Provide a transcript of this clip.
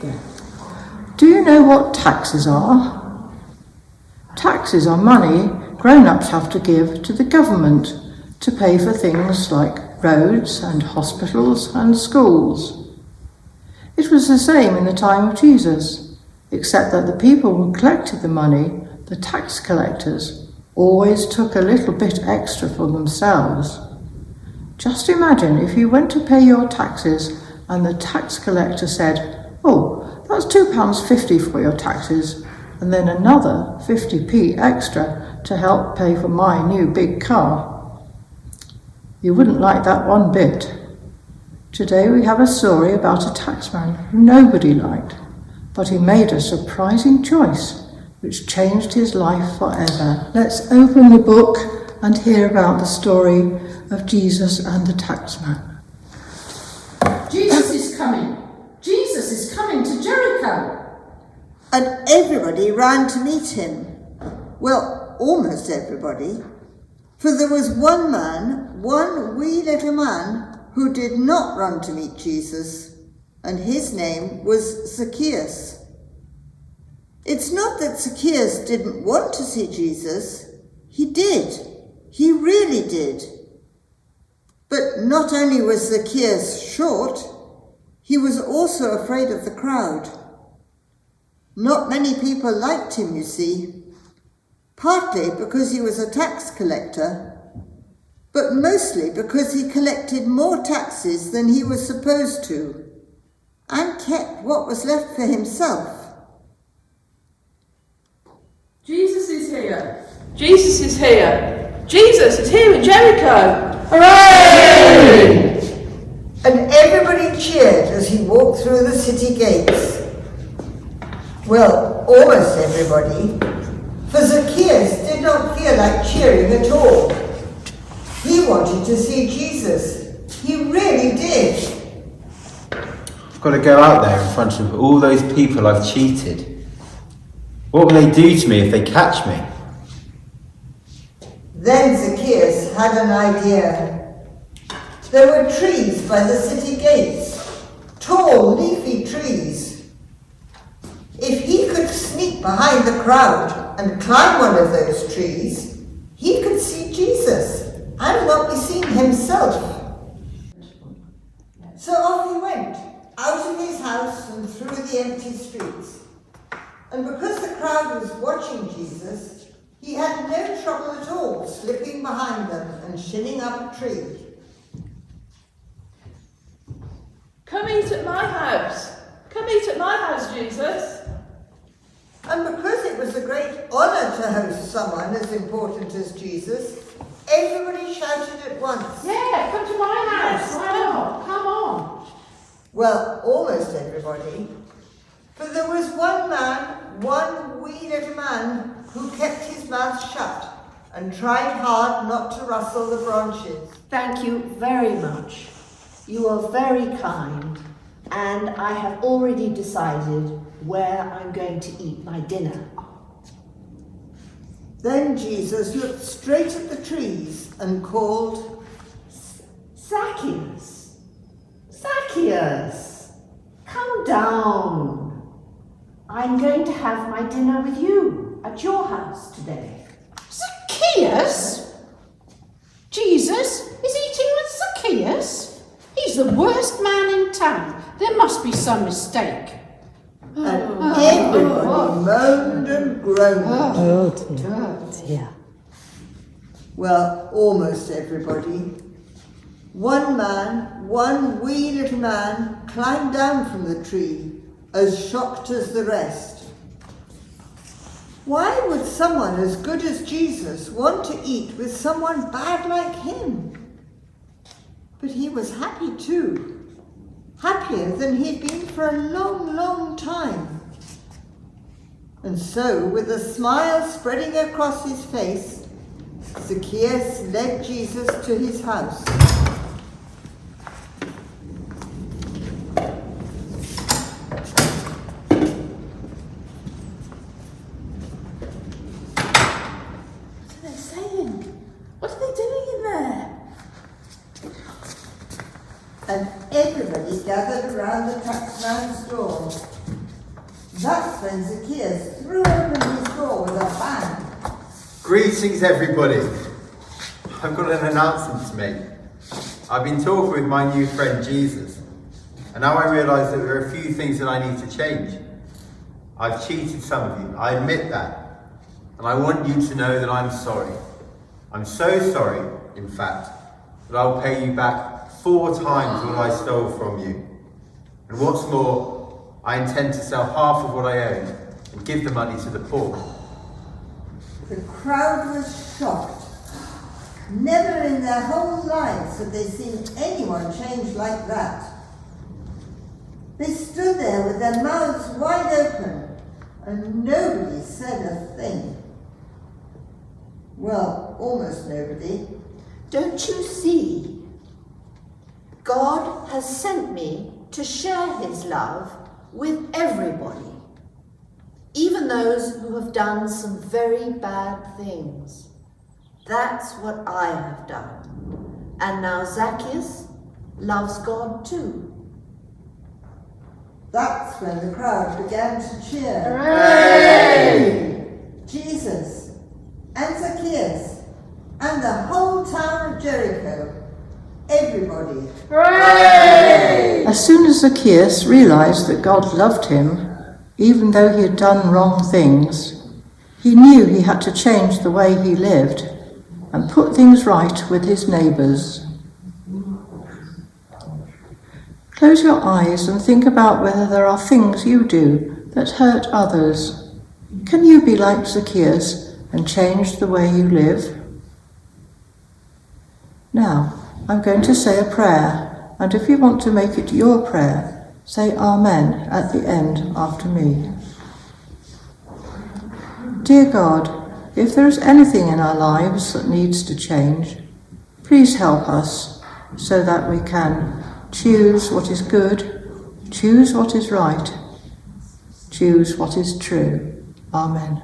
again. Do you know what taxes are? Taxes are money grown-ups have to give to the government to pay for things like roads and hospitals and schools. It was the same in the time of Jesus, except that the people who collected the money, the tax collectors, always took a little bit extra for themselves. Just imagine if you went to pay your taxes and the tax collector said, "Oh, that's £2.50 for your taxes, and then another 50p extra to help pay for my new big car." You wouldn't like that one bit. Today we have a story about a taxman who nobody liked, but he made a surprising choice which changed his life forever. Let's open the book and hear about the story of Jesus and the taxman. Jesus is coming. Jesus is coming to Jericho. And everybody ran to meet him. Well, almost everybody. For there was one man, one wee little man, who did not run to meet Jesus, and his name was Zacchaeus. It's not that Zacchaeus didn't want to see Jesus. He did. He really did. But not only was Zacchaeus short, he was also afraid of the crowd. Not many people liked him, you see, partly because he was a tax collector, but mostly because he collected more taxes than he was supposed to, and kept what was left for himself. Jesus is here! Jesus is here! Jesus is here in Jericho! Hooray! And everybody cheered as he walked through the city gates. Well, almost everybody, for Zacchaeus did not feel like cheering at all. He wanted to see Jesus. He really did. I've got to go out there in front of all those people I've cheated. What will they do to me if they catch me? Then Zacchaeus had an idea. There were trees by the city gates, tall, leafy trees. If he could sneak behind the crowd and climb one of those trees, he could see Jesus and not be seen himself. So off he went, out of his house and through the empty streets. And because the crowd was watching Jesus, he had no trouble at all slipping behind them and shinning up a tree. Come eat at my house! Come eat at my house, Jesus! And because it was a great honour to host someone as important as Jesus, everybody shouted at once. Yeah, come to my house. Why not? Come on. Well, almost everybody. For there was one man, one wee little man, who kept his mouth shut and tried hard not to rustle the branches. Thank you very much. You are very kind, and I have already decided where I'm going to eat my dinner. Then Jesus looked straight at the trees and called, Zacchaeus! Zacchaeus! Come down. I'm going to have my dinner with you at your house today. Zacchaeus? Jesus is eating with Zacchaeus? He's the worst man in town. There must be some mistake. and everybody moaned and groaned. Oh dear. Well, almost everybody. One man, one wee little man, climbed down from the tree, as shocked as the rest. Why would someone as good as Jesus want to eat with someone bad like him? But he was happy too, happier than he'd been for a long, long time. And so, with a smile spreading across his face, Zacchaeus led Jesus to his house. What are they saying? What are they doing in there? And everybody gathered around the taxman's door. That's when Zacchaeus threw open his door with a bang. Greetings, everybody. I've got an announcement to make. I've been talking with my new friend Jesus, and now I realise that there are a few things that I need to change. I've cheated some of you, I admit that, and I want you to know that I'm sorry. I'm so sorry, in fact, that I'll pay you back 4 times what I stole from you. And what's more, I intend to sell half of what I own and give the money to the poor. The crowd was shocked. Never in their whole lives had they seen anyone change like that. They stood there with their mouths wide open, and nobody said a thing. Well, almost nobody. Don't you see? God has sent me to share his love with everybody, even those who have done some very bad things. That's what I have done. And now Zacchaeus loves God too. That's when the crowd began to cheer. Hooray! Jesus and Zacchaeus and the whole town of Jericho. Everybody. Hooray! As soon as Zacchaeus realised that God loved him, even though he had done wrong things, he knew he had to change the way he lived and put things right with his neighbours. Close your eyes and think about whether there are things you do that hurt others. Can you be like Zacchaeus and change the way you live? Now, I'm going to say a prayer, and if you want to make it your prayer, say Amen at the end after me. Dear God, if there is anything in our lives that needs to change, please help us so that we can choose what is good, choose what is right, choose what is true. Amen.